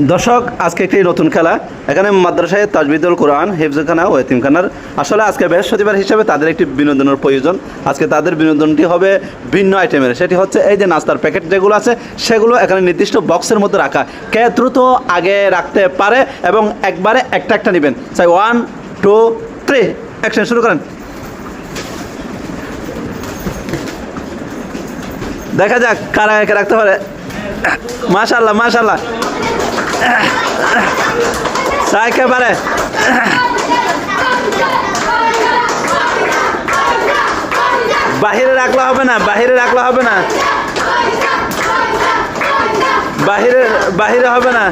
দর্শক আজকে একটি নতুন খেলা এখানে মাদ্রাসায় তাজবিদুল কোরআন হেফজখানা ও এতিমখানার আসলে আজকে বৃহস্পতিবার হিসেবে তাদের একটি বিনোদনের প্রয়োজন। আজকে তাদের বিনোদনটি হবে ভিন্ন আইটেমের, সেটি হচ্ছে এই যে নাস্তার প্যাকেট যেগুলো আছে সেগুলো এখানে নির্দিষ্ট বক্সের মধ্যে রাখা, কে দ্রুত আগে রাখতে পারে এবং একবারে একটা একটা নেবেন। চাই 1 2 3 অ্যাকশন শুরু করেন। দেখা যাক কারা একে রাখতে পারে। মাশাআল্লাহ মাশাআল্লাহ, একেবারে বাহিরে রাখলে হবে না, বাহিরে রাখলে হবে না, বাহিরে বাহিরে হবে না।